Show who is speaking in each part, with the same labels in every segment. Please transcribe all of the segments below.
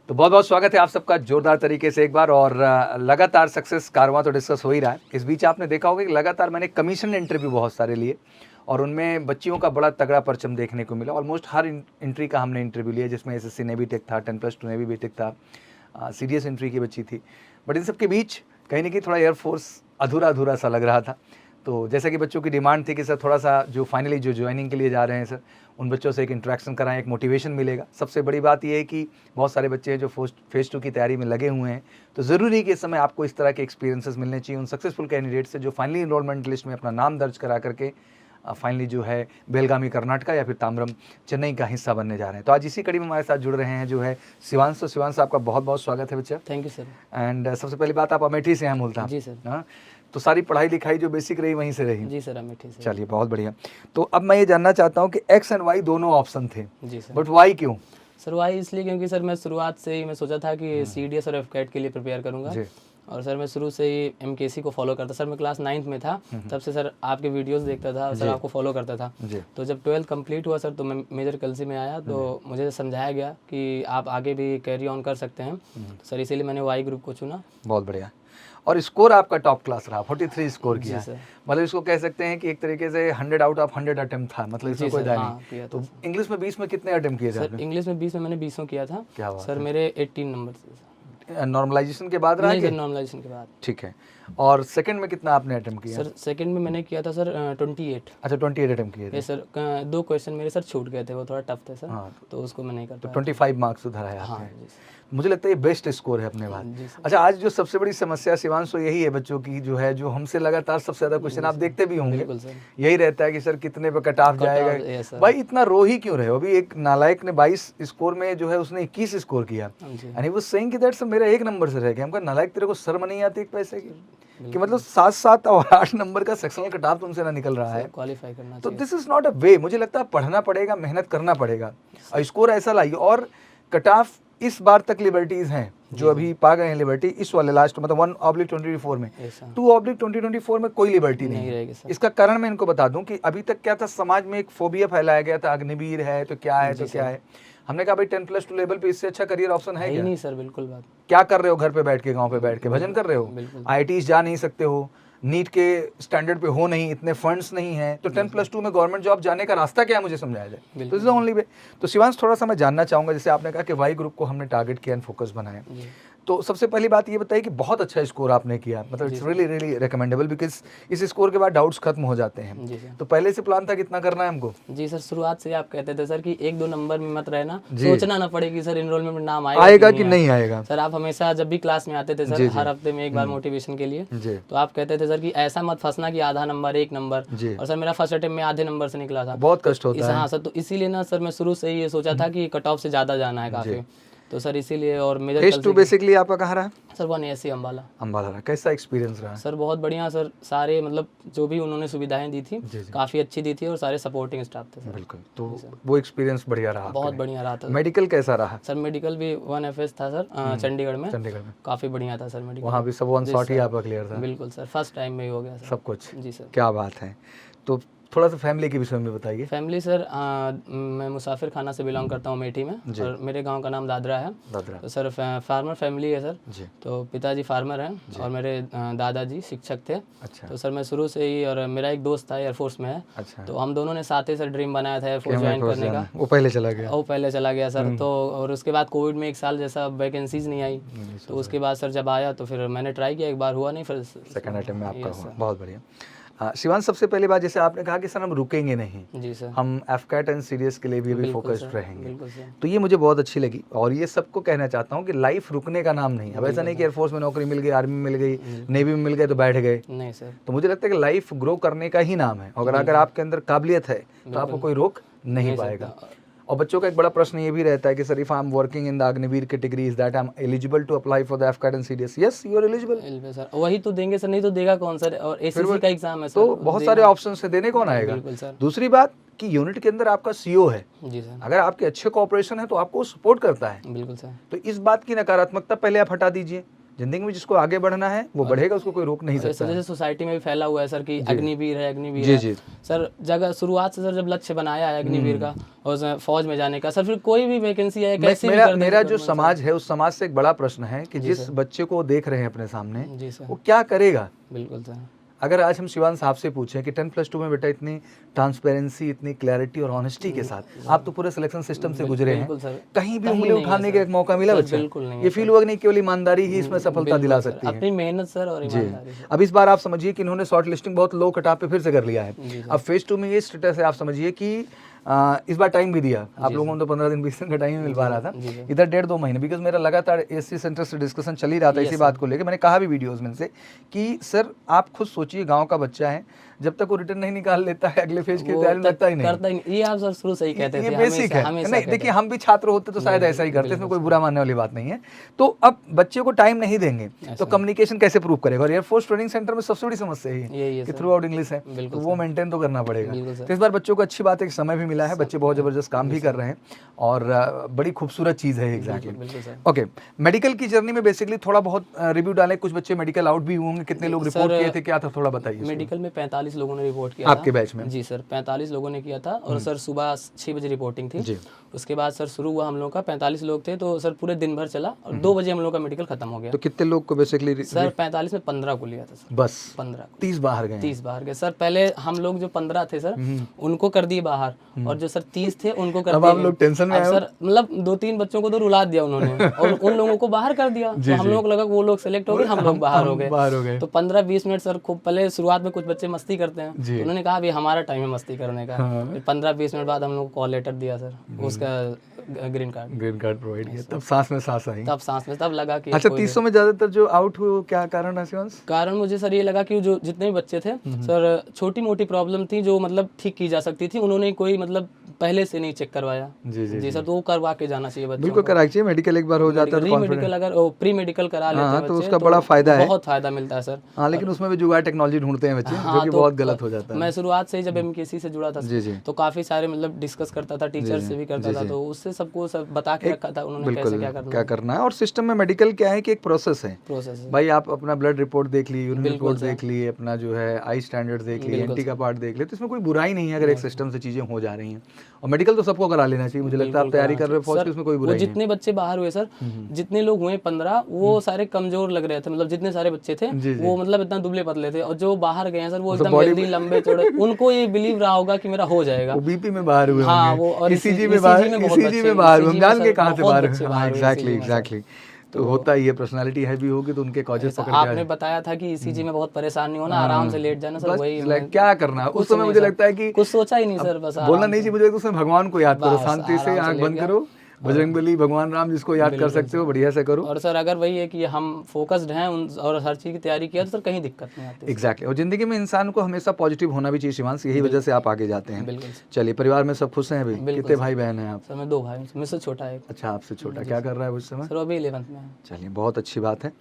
Speaker 1: तो बहुत बहुत स्वागत है आप सबका जोरदार तरीके से एक बार। और लगातार सक्सेस कारवां तो डिस्कस हो ही रहा है। इस बीच आपने देखा होगा कि लगातार मैंने कमीशन इंटरव्यू बहुत सारे लिए और उनमें बच्चियों का बड़ा तगड़ा परचम देखने को मिला। ऑलमोस्ट हर एंट्री का हमने इंटरव्यू लिया, जिसमें एसएससी नेवी टेक था, 10+2 नेवी बीटेक था, सीडीएस एंट्री की बच्ची थी। बट इन सब के बीच कहीं ना कहीं थोड़ा एयरफोर्स अधूरा अधूरा सा लग रहा था। तो जैसा कि बच्चों की डिमांड थी कि सर थोड़ा सा जो फाइनली जो ज्वाइनिंग के लिए जा रहे हैं सर, उन बच्चों से एक इंटरेक्शन कराएं, एक मोटिवेशन मिलेगा। सबसे बड़ी बात यह है कि बहुत सारे बच्चे हैं जो फेज़ 2 की तैयारी में लगे हुए हैं, तो ज़रूरी है कि इस समय आपको इस तरह के एक्सपीरियंसेस मिलने चाहिए उन सक्सेसफुल कैंडिडेट से जो फाइनली इनरोलमेंट लिस्ट में अपना नाम दर्ज करा करके फाइनली जो है बेलगामी कर्नाटका या फिर ताम्रम चेन्नई का हिस्सा बनने जा रहे हैं। तो आज इसी कड़ी में हमारे साथ जुड़ रहे हैं जो है शिवांश। तो शिवांश, आपका बहुत बहुत स्वागत है बच्चा।
Speaker 2: Thank you sir.
Speaker 1: एंड सबसे पहली बात, आप अमेठी से हैं मूलतः?
Speaker 2: जी सर।
Speaker 1: हाँ, तो सारी पढ़ाई लिखाई जो बेसिक रही वहीं से रही?
Speaker 2: जी सर, अमेठी से।
Speaker 1: चलिए बहुत बढ़िया। तो अब मैं ये जानना चाहता हूँ कि एक्स एंड वाई दोनों ऑप्शन थे।
Speaker 2: जी सर।
Speaker 1: बट वाई क्यों?
Speaker 2: सर वाई इसलिए क्योंकि सर मैं शुरुआत से ही मैं सोचा था कि सीडीएस और एफकेट के लिए प्रिपेयर करूंगा
Speaker 1: जी।
Speaker 2: और सर मैं शुरू से ही एमकेसी को फॉलो करता। सर मैं क्लास 9th में था, तब से सर आपके वीडियोस देखता था, सर आपको फॉलो करता था।
Speaker 1: जी।
Speaker 2: तो जब 12th कंप्लीट हुआ सर, तो मैं मेजर कलसी में आया तो मुझे समझाया गया कि आप आगे भी कैरी ऑन कर सकते हैं। तो सर इसीलिए मैंने वाई ग्रुप को चुना।
Speaker 1: बहुत बढ़िया। और स्कोर आपका टॉप क्लास रहा, 43 स्कोर किया
Speaker 2: सर।
Speaker 1: है। मतलब इसको कह सकते हैं कि एक तरीके से 100 आउट ऑफ 100 अटेम्प्ट था, मतलब इसमें कोई दाय नहीं। तो इंग्लिश में 20 में कितने अटेम्प्ट किए थे
Speaker 2: सर? इंग्लिश में 20 में मैंने 20 किया था।
Speaker 1: क्या बात
Speaker 2: सर मेरे 18 नंबर से।
Speaker 1: नॉर्मलाइजेशन के बाद रहा?
Speaker 2: नहीं सर, नॉर्मलाइजेशन के बाद।
Speaker 1: ठीक है। और सेकंड में कितना आपने अटेम्प्ट किया?
Speaker 2: सर सेकंड में मैंने किया था सर 28।
Speaker 1: अच्छा, 28 अटेम्प्ट किए थे।
Speaker 2: ये सर 2 क्वेश्चन मेरे सर छूट गए थे, वो थोड़ा टफ थे सर।
Speaker 1: हाँ।
Speaker 2: तो उसको मैं नहीं कर
Speaker 1: तो
Speaker 2: पाया।
Speaker 1: 25 मार्क्स उधर आया
Speaker 2: हाँ
Speaker 1: आपने।
Speaker 2: जी सर।
Speaker 1: मुझे लगता है ये बेस्ट स्कोर है अपने बाद।
Speaker 2: जी सर।
Speaker 1: अच्छा, आज जो सबसे बड़ी समस्या शिवांश तो यही है बच्चों की, जो है जो हमसे लगातार सबसे ज्यादा क्वेश्चन आप देखते भी होंगे,
Speaker 2: बिल्कुल सर।
Speaker 1: यही रहता है कि सर कितने पे कट ऑफ
Speaker 2: yes,
Speaker 1: जाएगा।
Speaker 2: सर।
Speaker 1: भाई इतना रो ही क्यों रहे हो? अभी एक नालायक ने 22 स्कोर में जो है उसने 21 स्कोर किया,
Speaker 2: जी।
Speaker 1: यानी वो सेइंग कि दैट्स मेरा 1 नंबर से रह गया। हमको नालायक, तेरे को शर्म नहीं आती एक पैसे की कि मतलब 7 और 8 नंबर का सेक्शनल कट ऑफ तुमसे ना निकल रहा है?
Speaker 2: क्वालिफाई करना
Speaker 1: तो
Speaker 2: चाहिए।
Speaker 1: दिस इज नॉट अ वे। मुझे लगता है पढ़ना पड़ेगा, मेहनत करना पड़ेगा और स्कोर ऐसा लाइए। और कट ऑफ इस बार तक लिबर्टीज हैं जो अभी पा गए हैं लिबर्टी इस वाले लास्ट मतलब 1/2024 में। 2/2024 में कोई लिबर्टी नहीं है। इसका कारण मैं इनको बता दूं कि अभी तक क्या था, समाज में एक फोबिया फैलाया गया था, अग्निवीर है तो क्या है, तो क्या है। हमने कहा भाई 10+2 लेवल पे इससे अच्छा करियर ऑप्शन है क्या?
Speaker 2: नहीं सर, बिल्कुल बात।
Speaker 1: क्या कर रहे हो घर पे बैठ के, गांव पे बैठ के भजन कर रहे हो? IITs जा नहीं सकते हो, नीट के स्टैंडर्ड पे हो नहीं, इतने फंड्स नहीं हैं, तो 10+2 में गवर्नमेंट जॉब जाने का रास्ता क्या है, मुझे समझाया जाए। तो इज द ओनली वे। तो शिवांश, थोड़ा सा मैं जानना चाहूंगा, जैसे आपने कहा कि वाई ग्रुप को हमने टारगेट किया एंड फोकस बनाया, तो सबसे पहली बात ये बताइए कि बहुत अच्छा स्कोर आपने किया, मतलब it's really really recommendable, because इस स्कोर के बाद डाउट्स खत्म हो जाते हैं।
Speaker 2: जी सर।
Speaker 1: तो पहले से प्लान था कितना करना है हमको?
Speaker 2: जी सर, शुरुआत से आप कहते थे सर कि 1-2 नंबर में मत रहना, सोचना ना पड़े कि सर एनरोलमेंट में नाम
Speaker 1: आएगा कि नहीं आएगा।
Speaker 2: सर आप हमेशा जब भी क्लास में आते थे सर, हर हफ्ते में एक बार मोटिवेशन के लिए, तो आप कहते थे सर कि ऐसा मत फंसना कि आधा नंबर 1 नंबर। और सर मेरा फर्स्ट अटेम्प्ट में आधे नंबर से निकला था।
Speaker 1: बहुत कष्ट होता है।
Speaker 2: हाँ सर, तो इसीलिए ना सर मैं शुरू से ही ये सोचा था कि कट ऑफ से ज़्यादा जाना है काफ़ी, तो सर इसीलिए। और मेजर
Speaker 1: फेज 2 बेसिकली आपका कहाँ रहा?
Speaker 2: सर 180 अम्बाला।
Speaker 1: अम्बाला रहा। कैसा एक्सपीरियंस रहा?
Speaker 2: सर बहुत बढ़िया सर, सारे मतलब जो भी उन्होंने सुविधाएं दी थी काफ़ी अच्छी दी थी और सारे सपोर्टिंग स्टाफ थे सर।
Speaker 1: बिल्कुल। तो वो एक्सपीरियंस बढ़िया रहा?
Speaker 2: बहुत बढ़िया रहा था।
Speaker 1: मेडिकल कैसा रहा?
Speaker 2: सर मेडिकल भी 1FS था सर, चंडीगढ़ में। काफ़ी बढ़िया था सर मेडिकल।
Speaker 1: वहाँ भी सब 1 शॉट ही आपका क्लियर था?
Speaker 2: बिल्कुल सर, फर्स्ट टाइम में ही हो गया सर
Speaker 1: सब कुछ।
Speaker 2: जी सर।
Speaker 1: क्या बात है। तो थोड़ा सा फैमिली के विषय में बताइए।
Speaker 2: फैमिली सर, मैं मुसाफिर खाना से बिलोंग करता हूँ अमेठी में, और मेरे गांव का नाम दादरा है। तो सर फार्मर फैमिली है सर जी। तो पिताजी फार्मर हैं और मेरे दादाजी शिक्षक थे। अच्छा। तो सर मैं शुरू से ही, और मेरा एक दोस्त था एयरफोर्स में है। अच्छा। तो हम दोनों ने साथ ही सर ड्रीम बनाया था एयरफोर्स ज्वाइन करने का।
Speaker 1: वो पहले चला गया
Speaker 2: सर। तो और उसके बाद कोविड में 1 साल जैसा वैकेंसीज नहीं आई, तो उसके बाद सर जब आया तो फिर मैंने ट्राई किया, एक बार हुआ नहीं, फिर
Speaker 1: सेकंड अटेम्प्ट में आपका हुआ। बहुत बढ़िया। शिवांश, सबसे पहली बात, जैसे आपने कहा कि सर हम रुकेंगे नहीं। जी सर। हम एफकेट एंड सीडीएस के लिए भी फोकस्ड रहेंगे। तो ये मुझे बहुत अच्छी लगी, और ये सबको कहना चाहता हूँ कि लाइफ रुकने का नाम नहीं। अब ऐसा नहीं कि एयरफोर्स में नौकरी मिल गई, आर्मी में मिल गई, नेवी में मिल गए तो बैठ गए। नहीं सर। तो मुझे लगता है कि लाइफ ग्रो करने का ही नाम है, और अगर आपके अंदर काबिलियत है तो आपको कोई रोक नहीं पाएगा। और बच्चों का एक बड़ा प्रश्न ये भी रहता है कि sir if I am working in the Agniveer category, is that I am eligible to apply for the AFCAT and CDS? Yes, you are eligible sir. वही तो देंगे सर, नहीं तो देगा कौन सर? और एसएससी का एग्जाम है सर, तो बहुत सारे ऑप्शन से देने कौन आएगा? दूसरी बात कि यूनिट के अंदर आपका सीओ है जी सर, अगर आपके अच्छे कोऑपरेशन है तो आपको सपोर्ट करता है। बिल्कुल सर। तो इस बात की नकारात्मकता पहले आप हटा दीजिए जिंदगी में जिसको आगे बढ़ना है वो बढ़ेगा, उसको कोई रोक नहीं सकता।
Speaker 2: जैसे सोसाइटी में भी फैला हुआ है सर कि अग्निवीर है, अग्निवीर है सर। जगह शुरुआत से सर जब लक्ष्य बनाया है अग्निवीर का और फौज में जाने का सर, फिर कोई भी वैकेंसी है कैसी भी कर
Speaker 1: मेरा जो समाज है उस समाज से एक बड़ा प्रश्न है कि जिस बच्चे को देख रहे हैं अपने सामने वो क्या करेगा।
Speaker 2: बिल्कुल सर।
Speaker 1: अगर आज हम शिवान साहब से पूछें कि 10+2 में बेटा इतनी ट्रांसपेरेंसी, इतनी क्लैरिटी और ऑनेस्टी के साथ आप तो पूरे सिलेक्शन सिस्टम से गुजरे हैं, कहीं भी उंगली उठाने का एक मौका मिला बच्चा, ये फील हुआ नहीं केवल ईमानदारी ही इसमें सफलता दिला सकती है,
Speaker 2: अपनी मेहनत सर और ईमानदारी।
Speaker 1: अब इस बार आप समझिए कि इन्होंने शॉर्ट लिस्टिंग बहुत लो कट ऑफ पे फिर से कर लिया है। अब फेज 2 में ये स्टेटस है, आप समझिए कि इस बार टाइम भी दिया आप लोगों को, तो 15 दिन 20 दिन का टाइम मिल पा रहा था, इधर 1.5-2 महीने, बिकॉज मेरा लगातार एससी सेंटर से डिस्कशन चल ही रहा था इसी बात को लेकर। मैंने कहा भी वीडियोस में से कि सर आप खुद सोचिए, गांव का बच्चा है, जब तक वो रिटर्न नहीं निकाल लेता है अगले फेज की तैयारी लगता ही नहीं।
Speaker 2: ये आप सर शुरू से ही कहते थे,
Speaker 1: ये बेसिक है। नहीं देखिए, हम भी छात्र होते तो शायद ऐसा ही करते, इसमें कोई बुरा मानने वाली बात नहीं है। तो अब बच्चे को टाइम नहीं देंगे तो कम्युनिकेशन कैसे प्रूव करेगा, और एयरफोर्स ट्रेनिंग सेंटर में सबसे बड़ी समस्या यही है कि थ्रू आउट इंग्लिश है, तो वो मेंटेन तो करना पड़ेगा। तो इस बार बच्चों को अच्छी बात है कि समय भी मिला है, बच्चे बहुत जबरदस्त काम भी कर रहे हैं और बड़ी खूबसूरत चीज है। एग्जैक्टली। ओके, मेडिकल की जर्नी में बेसिकली थोड़ा बहुत रिव्यू डालें। कुछ बच्चे मेडिकल आउट भी होंगे, कितने लोग रिपोर्ट किए थे, क्या था, थोड़ा बताइए।
Speaker 2: मेडिकल में 45 लोगों ने रिपोर्ट किया
Speaker 1: आपके बैच में?
Speaker 2: जी सर, 45 लोगों ने किया था और सर सुबह 6 बजे रिपोर्टिंग थी जी। उसके बाद सर शुरू हुआ हम लोग का, 45 लोग थे तो सर पूरे दिन भर चला और 2 बजे हम लोग का मेडिकल खत्म हो गया।
Speaker 1: तो कितने लोग को बेसिकली
Speaker 2: सर 45 में 15 को लिया था सर,
Speaker 1: बस
Speaker 2: 15 को।
Speaker 1: 30 बाहर गए?
Speaker 2: 30 बाहर गए सर। पहले हम लोग जो 15 थे सर उनको कर दिए बाहर, और जो सर 30 थे उनको कर दिए।
Speaker 1: अब आप लोग टेंशन में
Speaker 2: सर मतलब 2-3 बच्चों को तो रुला दिया उन्होंने और उन लोगों को बाहर कर दिया। तो हम लोग लगा वो लोग सेलेक्ट हो गए, हम लोग बाहर हो गए। तो 15-20 मिनट सर खूब, पहले शुरुआत में कुछ बच्चे मस्ती करते हैं तो उन्होंने कहा अभी हमारा टाइम है मस्ती करने का। फिर 15-20 मिनट बाद हम लोग को कॉल लेटर दिया सर, उसका ग्रीन कार्ड प्रोवाइड किया। तब सांस में सांस आई, तब लगा कि
Speaker 1: अच्छा 300 में ज्यादातर जो आउट हुए क्या कारण है शिवांश?
Speaker 2: कारण मुझे सर ये लगा कि जो जितने भी बच्चे थे सर, छोटी मोटी प्रॉब्लम थी जो मतलब ठीक की जा सकती थी, उन्होंने कोई मतलब पहले से नहीं चेक करवाया। जी सर, तो वो करवा के जाना चाहिए बच्चों को।
Speaker 1: बिल्कुल करना चाहिए, मेडिकल एक बार हो जाता है,
Speaker 2: मेडिकल अगर प्री मेडिकल करा लेते हैं
Speaker 1: तो उसका बड़ा फायदा है,
Speaker 2: बहुत फायदा मिलता है सर।
Speaker 1: हाँ, लेकिन उसमें भी जुगाड़ टेक्नोलॉजी ढूंढते हैं बच्चे, जो कि बहुत गलत हो जाता है।
Speaker 2: मैं शुरुआत से ही जब एमकेसी से जुड़ा था तो काफी सारे मतलब डिस्कस करता था, टीचर से भी करता था, तो उससे सबको सब बता के रखा था उन्होंने कैसे क्या करना
Speaker 1: है। और सिस्टम में मेडिकल क्या है कि एक प्रोसेस है भाई, आप अपना ब्लड रिपोर्ट देख ली, यूरिन रिपोर्ट देख ली, अपना जो है आई स्टैंडर्ड देख ली, एंटी का पार्ट देख ली, तो इसमें कोई बुराई नहीं है अगर एक सिस्टम से चीजें हो जा रही हैं। और मेडिकल तो सबको करा लेना चाहिए, मुझे लगता है आप तैयारी कर रहे हो फौज की, उसमें कोई बुराई नहीं।
Speaker 2: जितने बच्चे बाहर हुए सर, जितने लोग हुए 15, वो सारे कमजोर लग रहे थे, मतलब जितने सारे बच्चे थे वो मतलब इतना दुबले पतले थे, और जो बाहर गए हैं सर वो एकदम हेल्दी, लंबे चौड़े, उनको ये बिलीव रहा होगा कि मेरा हो जाएगा।
Speaker 1: बीपी में बाहर हुए,
Speaker 2: हाँ, वो और
Speaker 1: ईसीजी में बाहर, हम जान के कहां से बाहर। एग्जैक्टली। तो होता ही है, पर्सनालिटी हैवी होगी तो उनके कॉजेस पकड़ के
Speaker 2: आपने बताया था कि ईसीजी में बहुत परेशानी होना, आराम से लेट जाना सर, वही
Speaker 1: क्या करना है उस समय। मुझे लगता है कि
Speaker 2: कुछ सोचा ही नहीं सर, बस
Speaker 1: बोलना नहीं चाहिए, मुझे उसमें भगवान को याद करो, शांति से आंख बंद करो, बजरंगबली, भगवान राम, जिसको याद कर सकते हो बढ़िया से करो।
Speaker 2: और सर अगर वही है कि हम फोकस्ड हैं और हर चीज़ की तैयारी किया तो सर कहीं दिक्कत नहीं आती।
Speaker 1: एग्जैक्टली। और जिंदगी में इंसान को हमेशा पॉजिटिव होना भी चाहिए शिवांश, यही वजह से आप आगे जाते हैं। चलिए, परिवार में सब खुश हैं अभी? कितने भाई बहन हैं आप?
Speaker 2: सर मैं 2 भाई हूं, मुझसे छोटा है।
Speaker 3: अच्छा, आपसे छोटा। क्या कर रहा है उस समय?
Speaker 2: सर अभी 11th में है।
Speaker 1: चलिए, बहुत अच्छी बात है।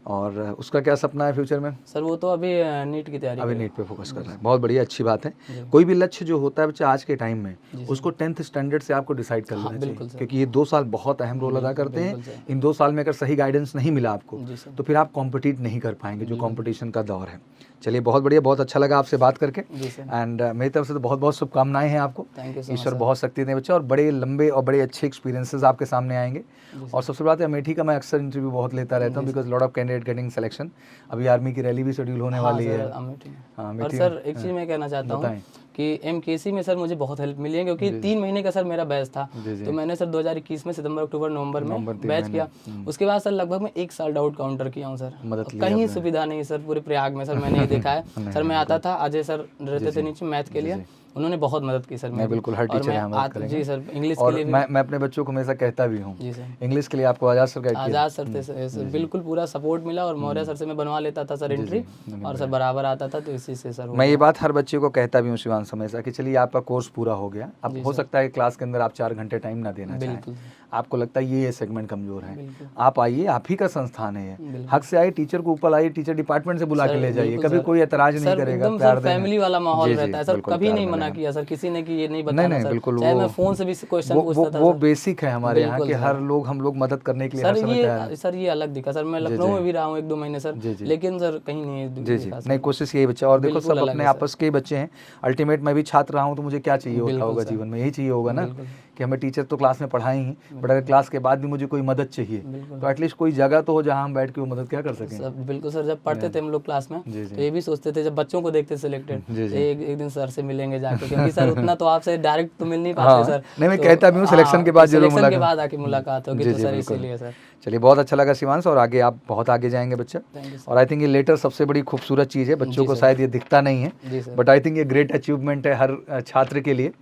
Speaker 1: और उसका क्या सपना है फ्यूचर में?
Speaker 2: सर वो तो अभी नीट की तैयारी,
Speaker 1: अभी नीट पे फोकस कर रहा है, बहुत बढ़िया, अच्छी बात है। कोई भी लक्ष्य जो होता है बच्चा आज के टाइम में, उसको 10th स्टैंडर्ड से आपको डिसाइड कर लेना चाहिए, क्योंकि ये 2 साल बहुत अहम रोल अदा करते हैं। इन 2 साल में अगर सही गाइडेंस नहीं मिला आपको तो फिर आप कॉम्पिटिट नहीं कर पाएंगे, जो कंपटीशन का दौर है। चलिए, बहुत बढ़िया, बहुत अच्छा लगा आपसे बात करके, एंड मेरी तरफ से तो बहुत बहुत शुभकामनाएं हैं आपको। ईश्वर बहुत शक्ति दें बच्चा, और बड़े लंबे और बड़े अच्छे एक्सपीरियंसेस आपके सामने आएंगे। और सबसे बड़ी बात है, अमेठी का मैं अक्सर इंटरव्यू बहुत लेता रहता हूँ, because lot of candidate getting selection. अभी आर्मी की रैली भी शेड्यूल होने वाली है।
Speaker 2: और सर एक चीज़ मैं कहना चाहता हूँ कि एमकेसी में सर मुझे बहुत हेल्प मिली है, क्योंकि 3 महीने का सर मेरा बैच था। तो मैंने सर 2021 में सितंबर, अक्टूबर, नवंबर में बैच किया। उसके बाद सर लगभग मैं 1 साल डाउट काउंटर किया हूँ सर, कहीं सुविधा नहीं सर, पूरे प्रयाग में सर मैंने ये देखा है। सर मैं आता था, अजय सर रहते थे नीचे मैथ के लिए, उन्होंने बहुत मदद की सर।
Speaker 1: मैं बिल्कुल, हर टीचर है मदद करेंगे।
Speaker 2: जी सर, इंग्लिश के लिए
Speaker 1: मैं अपने बच्चों को हमेशा कहता भी हूँ, इंग्लिश के लिए आपको आजाद सर गाइड किया।
Speaker 2: आजाद सर थे सर, बिल्कुल पूरा सपोर्ट मिला, और मौर्य सर से मैं बनवा लेता था सर एंट्री, और सर बराबर आता था, तो इसी से सर
Speaker 1: मैं ये बात हर बच्चे को कहता भी हूँ शिवांश हमेशा, कि चलिए आपका कोर्स पूरा हो गया, अब हो सकता है क्लास के अंदर आप 4 घंटे टाइम ना देना चाहें, आपको लगता है ये सेगमेंट कमजोर है, आप आइए, आप ही का संस्थान है ये, हक से आइए, टीचर को ऊपर आइए, टीचर डिपार्टमेंट से बुला के ले जाइए, कभी कोई एतराज नहीं करेगा, प्यार देना।
Speaker 2: फैमिली वाला माहौल रहता है सर, कभी नहीं मना मना किया सर, किसी ने कि ये नहीं
Speaker 1: नहीं
Speaker 2: बताना
Speaker 1: नहीं
Speaker 2: सर।
Speaker 1: बिल्कुल
Speaker 2: चाहे
Speaker 1: वो
Speaker 2: मैं फोन से भी क्वेश्चन पूछता था
Speaker 1: वो
Speaker 2: सर।
Speaker 1: बेसिक है हमारे यहाँ
Speaker 2: बिल्कुल
Speaker 1: कि
Speaker 2: सर।
Speaker 1: हर लोग हम लोग मदद करने के लिए हर
Speaker 2: सर
Speaker 1: समय तैयार हैं।
Speaker 2: ये सर ये अलग दिखा सर, मैं लखनऊ में भी रहा हूँ 1-2 महीने सर,
Speaker 1: जी, जी।
Speaker 2: लेकिन सर कहीं नहीं
Speaker 1: जी जी
Speaker 2: दिखा सर।
Speaker 1: नहीं कोशिश यही बच्चा, और देखो
Speaker 2: बिल्कुल
Speaker 1: सब
Speaker 2: अलग
Speaker 1: अपने
Speaker 2: है सर।
Speaker 1: आपस के ही बच्चे हैं। अल्टीमेट मैं भी छात्र रहा हूँ तो मुझे क्या चाहिए होता
Speaker 2: बिल्कुल
Speaker 1: होगा
Speaker 2: सर।
Speaker 1: जीवन में, यही चाहिए होगा ना
Speaker 2: बिल्कुल।
Speaker 1: कि हमें टीचर तो क्लास में पढ़ाएं ही, बट अगर क्लास के बाद भी मुझे कोई मदद चाहिए
Speaker 2: बिल्कुल।
Speaker 1: तो एटलीस्ट कोई जगह तो हो जहाँ हम बैठ के वो मदद क्या कर सकें।
Speaker 2: सर बिल्कुल सर, जब पढ़ते थे हम लोग क्लास में
Speaker 1: जी, जी।
Speaker 2: तो ये भी सोचते थे, जब बच्चों को देखते सिलेक्टेड
Speaker 1: जी,
Speaker 2: तो
Speaker 1: जी।
Speaker 2: एक दिन सर से मिलेंगे जाके, क्योंकि सर उतना तो आपसे डायरेक्ट तो मिल नहीं
Speaker 1: हाँ,
Speaker 2: पाते सर।
Speaker 1: नहीं मैं
Speaker 2: तो
Speaker 1: कहता भी हूँ सिलेक्शन के बाद जरूर
Speaker 2: सिलेक्शन के
Speaker 1: मुलाकात।
Speaker 2: बाद आके मुलाकात होगी,
Speaker 1: जी,
Speaker 2: तो
Speaker 1: जी,
Speaker 2: सर
Speaker 1: बिल्कुल।
Speaker 2: इसीलिए सर।
Speaker 1: चलिए बहुत अच्छा लगा शिवांश, और आगे आप बहुत आगे जाएंगे बच्चा।
Speaker 2: Thank you sir.
Speaker 1: और आई थिंक ये लेटर सबसे बड़ी खूबसूरत चीज़ है, बच्चों
Speaker 2: जी
Speaker 1: को
Speaker 2: सर।
Speaker 1: शायद ये दिखता नहीं है,
Speaker 2: जी सर।
Speaker 1: बट आई थिंक ये ग्रेट अचीवमेंट है हर छात्र के लिए,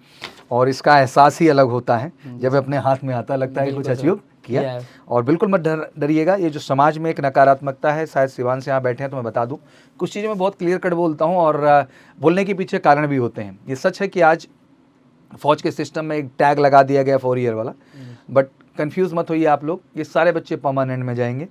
Speaker 1: और इसका एहसास ही अलग होता है जब ये अपने हाथ में आता है, लगता है कि कुछ
Speaker 2: बिल्कुल सर।
Speaker 1: अचीव किया।
Speaker 2: किया है।
Speaker 1: और बिल्कुल मत डरिएगा, ये जो समाज में एक नकारात्मकता है, शायद शिवांश यहाँ बैठे हैं तो मैं बता दूं, कुछ चीज़ें मैं बहुत क्लियर कट बोलता हूँ और बोलने के पीछे कारण भी होते हैं। ये सच है कि आज फौज के सिस्टम में एक टैग लगा दिया गया 4 ईयर वाला, बट कंफ्यूज मत होइए आप लोग, ये सारे बच्चे परमानेंट में जाएंगे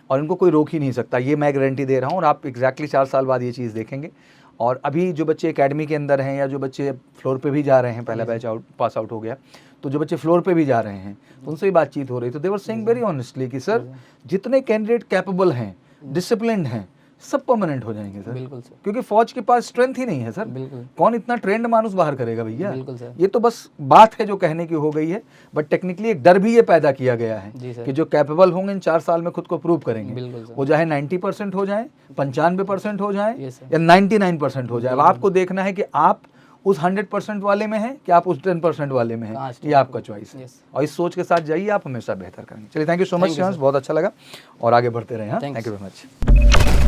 Speaker 1: और इनको कोई रोक ही नहीं सकता, ये मैं गारंटी दे रहा हूँ। और आप एग्जैक्टली 4 साल बाद ये चीज़ देखेंगे। और अभी जो बच्चे एकेडमी के अंदर हैं या जो बच्चे फ्लोर पे भी जा रहे हैं, पहला बैच पास आउट हो गया, तो जो बच्चे फ्लोर पे भी जा रहे हैं तो उनसे भी बातचीत हो रही, तो दे वर सेइंग वेरी ऑनेस्टली कि सर जितने कैंडिडेट कैपेबल हैं, डिसिप्लिन्ड हैं, सब परमानेंट हो जाएंगे सर,
Speaker 2: बिल्कुल सर।
Speaker 1: क्योंकि फौज के पास स्ट्रेंथ ही नहीं है सर।
Speaker 2: बिल्कुल।
Speaker 1: कौन इतना ट्रेंड मानुस बाहर करेगा भैया।
Speaker 2: बिल्कुल सर।
Speaker 1: ये तो बस बात है जो कहने की हो गई है, बट टेक्निकली एक डर भी ये पैदा किया गया है
Speaker 2: जी सर।
Speaker 1: कि जो कैपेबल होंगे इन 4 साल में खुद को प्रूव करेंगे,
Speaker 2: बिल्कुल सर।
Speaker 1: वो चाहे 90% हो जाए, 95% हो जाए
Speaker 2: Yes, sir।
Speaker 1: या 99% हो जाए। अब आपको देखना है कि आप उस 100% वाले में हैं कि आप उस 10% वाले में हैं,
Speaker 2: हाँ,
Speaker 1: ये आपका चॉइस है।
Speaker 2: Yes।
Speaker 1: और इस सोच के साथ जाइए, आप हमेशा बेहतर करेंगे। चलिए thank you so much
Speaker 2: Thank you,
Speaker 1: Shivansh,
Speaker 2: sir।
Speaker 1: बहुत अच्छा लगा और आगे बढ़ते रहे। हाँ
Speaker 2: Thank
Speaker 1: thank
Speaker 2: you,
Speaker 1: you very much.